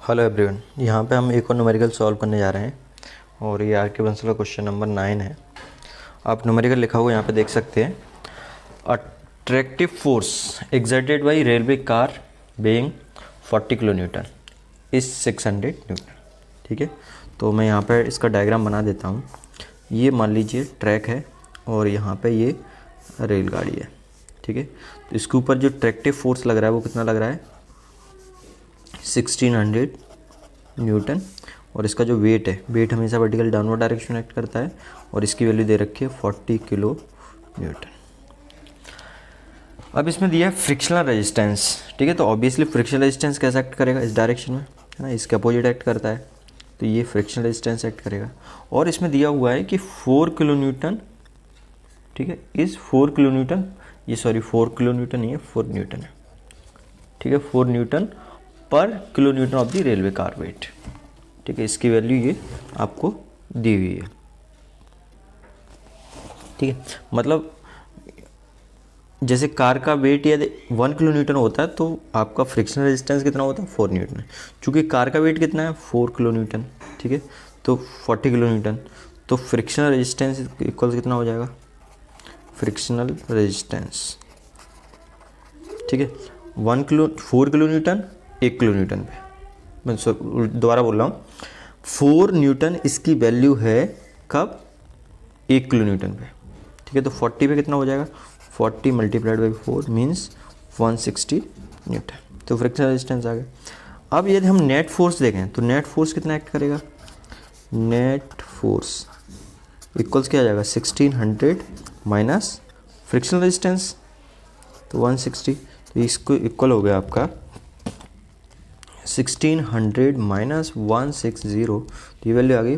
Hello everyone, यहाँ पे हम एक और न्यूमेरिकल सॉल्व करने जा रहे हैं और ये आर के बंसल का क्वेश्चन नंबर 9 है। आप न्यूमेरिकल लिखा हुआ यहाँ पे देख सकते हैं। Attractive force exerted by railway car being 40 kilo Newton is 600 Newton. ठीक है, तो मैं यहाँ पे इसका डायग्राम बना देता हूँ। ये मान लीजिए ट्रैक है और यहाँ पे ये रेलगाड़ी है। ठीक है, तो इसके ऊपर जो ट्रैक्टिव फोर्स लग रहा है वो कितना लग रहा है, 1600 न्यूटन। और इसका जो वेट है, वेट हमेशा वर्टिकल डाउनवर्ड डायरेक्शन में एक्ट करता है और इसकी वैल्यू दे रखी है 40 किलो न्यूटन। अब इसमें दिया है फ्रिक्शनल रेजिस्टेंस। ठीक है, तो ऑब्वियसली फ्रिक्शनल रेजिस्टेंस कैसे एक्ट करेगा, इस डायरेक्शन में है ना, इसके अपोजिट एक्ट करता है, तो ये फ्रिक्शनल रेजिस्टेंस एक्ट करेगा। और इसमें दिया हुआ है कि 4 किलो न्यूटन, ठीक है, इस 4 किलो न्यूटन, ये सॉरी 4 किलो न्यूटन नहीं है, 4 न्यूटन है। ठीक है, 4 न्यूटन पर kilo newton of the railway car weight. ठीक है, इसकी वैल्यू ये आपको दी हुई है। ठीक है, मतलब जैसे कार का वेट यदि 1 किलो न्यूटन होता है तो आपका फ्रिक्शनल रेजिस्टेंस कितना होता है, 4 न्यूटन है। चूँकि कार का वेट कितना है, 4 किलो न्यूटन। ठीक है, तो 40 किलो न्यूटन, तो फ्रिक्शनल रेजिस्टेंस इक्वल कितना हो जाएगा, फ्रिक्शनल रेजिस्टेंस। ठीक है, 4 किलो न्यूटन 1 किलो न्यूटन पे, मैं दोबारा बोल रहा हूँ, 4 न्यूटन इसकी वैल्यू है कब, 1 किलो न्यूटन पे। ठीक है, तो 40 पे कितना हो जाएगा, 40 मल्टीप्लाइड बाई 4 मीन्स 160 न्यूटन। तो फ्रिक्शनल रेजिस्टेंस आ गया। अब यदि हम नेट फोर्स देखें तो नेट फोर्स कितना एक्ट करेगा, नेट फोर्स इक्वल्स क्या आ जाएगा, 1600 माइनस फ्रिक्शनल रेजिस्टेंस, तो 160, तो इसको इक्वल हो गया आपका 1600 माइनस 160, तो ये वैल्यू आ गई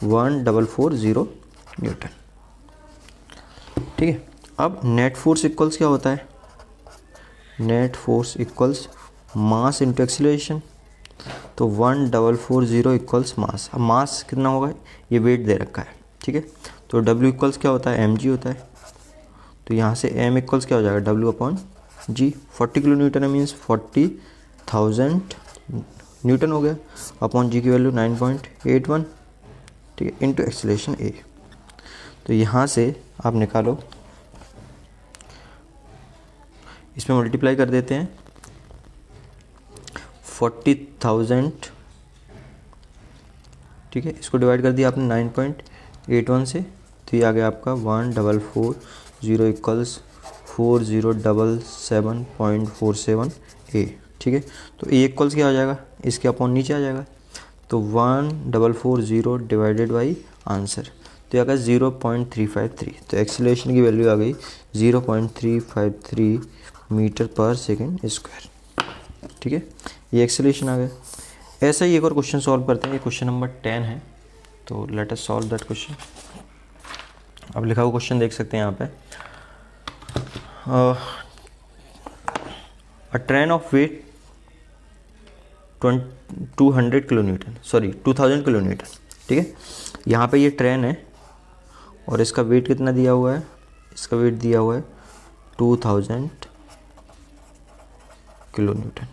1440 न्यूटन। ठीक है, अब नेट फोर्स इक्वल्स क्या होता है, net force equals mass into acceleration, तो 1440 इक्वल्स मास। अब मास कितना होगा, ये वेट दे रखा है। ठीक है, तो W इक्वल्स क्या होता है, mg होता है, तो यहाँ से m इक्वल्स क्या हो जाएगा, W अपॉन जी। 40 किलो न्यूटन है मीन्स 40,000 न्यूटन हो गया, अपॉन जी की वैल्यू 9.81। ठीक है, इंटू एक्सीलरेशन ए। तो यहाँ से आप निकालो, इसमें मल्टीप्लाई कर देते हैं 40,000। ठीक है, इसको डिवाइड कर दिया आपने 9.81 से, तो ये आ गया आपका 1440 इक्वल्स 4077.47 ए। ठीक है, तो ए इक्वल्स क्या हो जाएगा, इसके अपॉन नीचे आ जाएगा, तो 1440 डिवाइडेड बाई आंसर, तो आ गया 0.353। तो एक्सीलरेशन की वैल्यू आ गई 0.353 मीटर पर सेकेंड स्क्वायर। ठीक है, ये एक्सीलरेशन आ गया। ऐसा ही एक और क्वेश्चन सॉल्व करते हैं, ये क्वेश्चन नंबर 10 है, तो let us solve that question. अब लिखा हुआ क्वेश्चन देख सकते हैं यहाँ पे, a train of weight 200 kilo newton, sorry 2000 kilo newton. ठीक है, यहाँ पे ये ट्रेन है और इसका वेट कितना दिया हुआ है, इसका वेट दिया हुआ है 2000 किलो न्यूटन।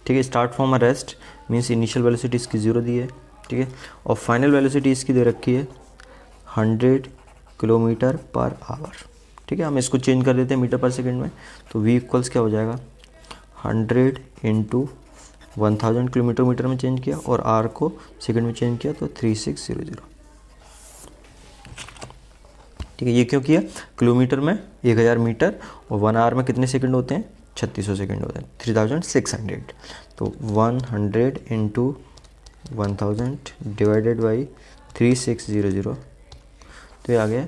ठीक है, start from a rest means initial velocity इसकी 0 दी है। ठीक है, और फाइनल वेलोसिटी इसकी दे रखी है 100 किलोमीटर पर आवर। ठीक है, हम इसको चेंज कर देते हैं मीटर पर सेकंड में, तो v इक्वल्स क्या हो जाएगा, 100 इंटू 1000 किलोमीटर मीटर में चेंज किया और r को सेकंड में चेंज किया, तो 3600। ठीक है, ये क्यों किया, किलोमीटर में 1000 मीटर और 1 आवर में कितने सेकंड होते हैं, 3600 सेकंड होते हैं, 3600। तो 100 इंटू 1000 डिवाइडेड बाई 3600, तो ये आ गया,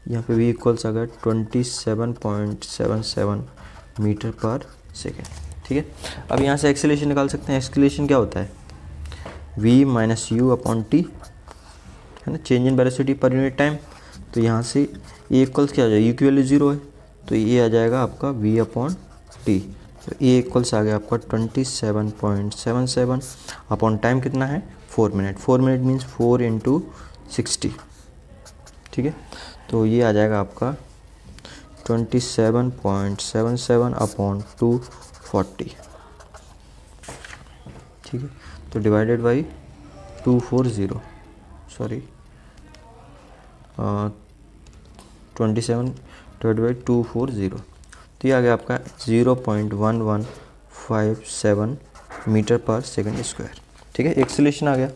यहाँ पे v इक्वल्स आ गया 27.77 मीटर पर सेकेंड। ठीक है, अब यहाँ से एक्सीलरेशन निकाल सकते हैं। एक्सीलरेशन क्या होता है, v minus you upon T, है ना, change in velocity per unit time. तो यहाँ से ए इक्वल्स क्या आ जाएगा, यू की वैल्यू 0 है, तो ये आ जाएगा आपका v अपॉन टी। तो ए इक्वल्स आ गया आपका 27.77 अपॉन टाइम कितना है, 4 मिनट। 4 minute means 4 into 60। ठीक है, तो ये आ जाएगा आपका 27.77 अपॉन 240। ठीक है, तो divided by 240 sorry 27 divide by 240, तो ये आ गया आपका 0.1157 मीटर पर सेकंड स्क्वायर। ठीक है, एक सॉल्यूशन आ गया।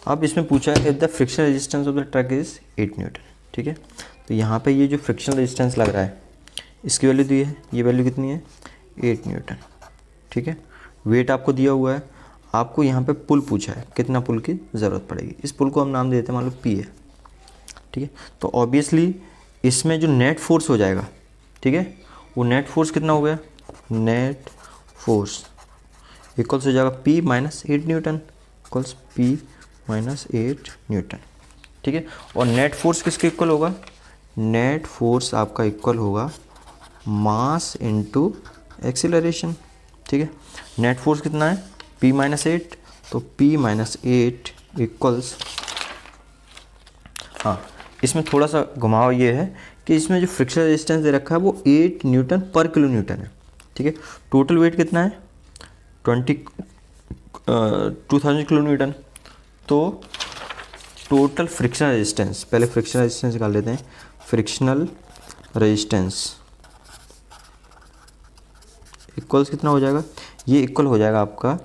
अब इसमें पूछा है if the friction resistance of the truck is 8 Newton. ठीक है, तो यहाँ पे ये जो फ्रिक्शन रेजिस्टेंस लग रहा है इसकी वैल्यू दी है, ये वैल्यू कितनी है 8 न्यूटन। ठीक है, वेट आपको दिया हुआ है, आपको यहाँ पे पुल पूछा है, कितना पुल की ज़रूरत पड़ेगी। इस पुल को हम नाम देते हैं मान लो पी है। ठीक है, तो ऑब्वियसली इसमें जो नेट फोर्स हो जाएगा, ठीक है, वो नेट फोर्स कितना हो गया, नेट फोर्स इक्वल्स हो जाएगा P minus 8 Newton equals P minus 8 Newton. ठीक है, और नेट फोर्स किसके इक्वल होगा, नेट फोर्स आपका इक्वल होगा मास इनटू एक्सीलरेशन। ठीक है, नेट फोर्स कितना है p माइनस 8, तो p माइनस 8 इक्वल्स, हाँ इसमें थोड़ा सा घुमाव ये है कि इसमें जो फ्रिक्शन रेजिस्टेंस दे रखा है वो 8 न्यूटन पर किलो न्यूटन है। ठीक है, टोटल वेट कितना है 2000 किलो न्यूटन। तो टोटल फ्रिक्शन रेजिस्टेंस, पहले फ्रिक्शन रेजिस्टेंस निकाल लेते हैं। फ्रिक्शनल रेजिस्टेंस इक्वल्स कितना हो जाएगा, ये इक्वल हो जाएगा आपका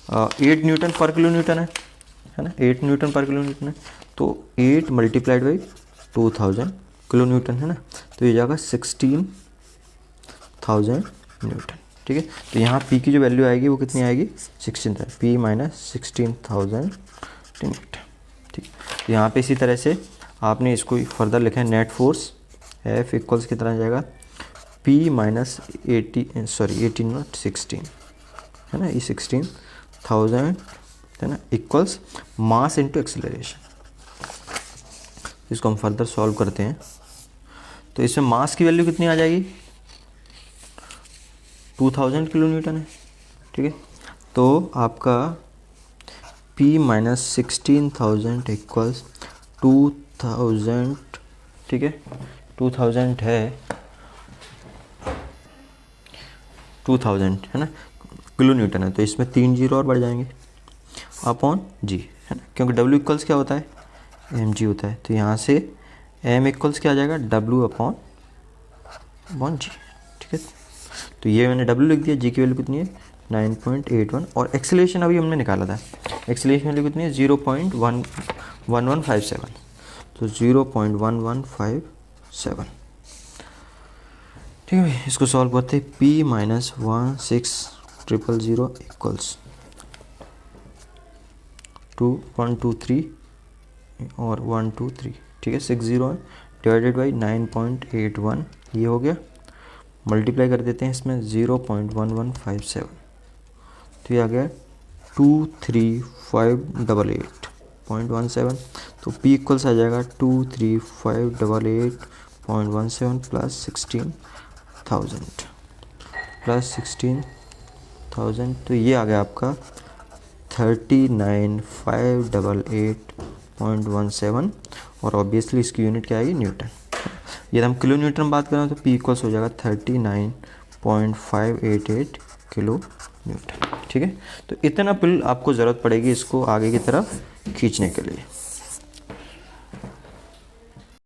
8 न्यूटन पर किलो न्यूटन है ना, 8 न्यूटन पर किलो न्यूटन है, तो 8 मल्टीप्लाइड बाई 2000 किलो न्यूटन है ना, तो ये जाएगा 16,000 न्यूटन। ठीक है, तो यहाँ p की जो वैल्यू आएगी वो कितनी आएगी 16,000, p माइनस 16,000 न्यूटन। ठीक है, तो यहाँ पे इसी तरह से आपने इसको फर्दर लिखा है नेट फोर्स F इक्वल्स कितना आ जाएगा p माइनस 18 नॉट 16 है ना, ये 16,000 है ना इक्वल्स मास इनटू एक्सीलरेशन। इसको हम फर्दर सॉल्व करते हैं, तो इसमें मास की वैल्यू कितनी आ जाएगी 2000 किलो न्यूटन है। ठीक है, तो आपका p माइनस 16,000 इक्वल्स 2000। ठीक है, 2000 है 2000 है ना किलो न्यूटन है, तो इसमें 3 जीरो और बढ़ जाएंगे अपॉन जी है ना, क्योंकि w इक्वल्स क्या होता है mg होता है, तो यहाँ से m इक्वल्स क्या आ जाएगा w अपॉन जी। ठीक है, तो ये मैंने w लिख दिया, g की वैल्यू कितनी है 9.81, और एक्सीलरेशन अभी हमने निकाला था, एक्सीलरेशन वैल्यू कितनी है 0.1157, तो 0.1157। ठीक है भाई, इसको सॉल्व करते हैं। p माइनस 16,000 इक्वल्स 123 और 123। ठीक है, 60 है डिवाइडेड बाई 9.81, ये हो गया, मल्टीप्लाई कर देते हैं इसमें 0.1157, तो ये आ गया 23588.17, तो p इक्वल्स आ जाएगा 23588.17 प्लस 16,000, तो ये आ गया आपका 39,588.17, और ऑब्वियसली इसकी यूनिट क्या आएगी न्यूटन। यदि हम किलो न्यूटन बात करें तो p इक्वल्स हो जाएगा 39.588 किलो न्यूटन। ठीक है, तो इतना पुल आपको ज़रूरत पड़ेगी इसको आगे की तरफ खींचने के लिए।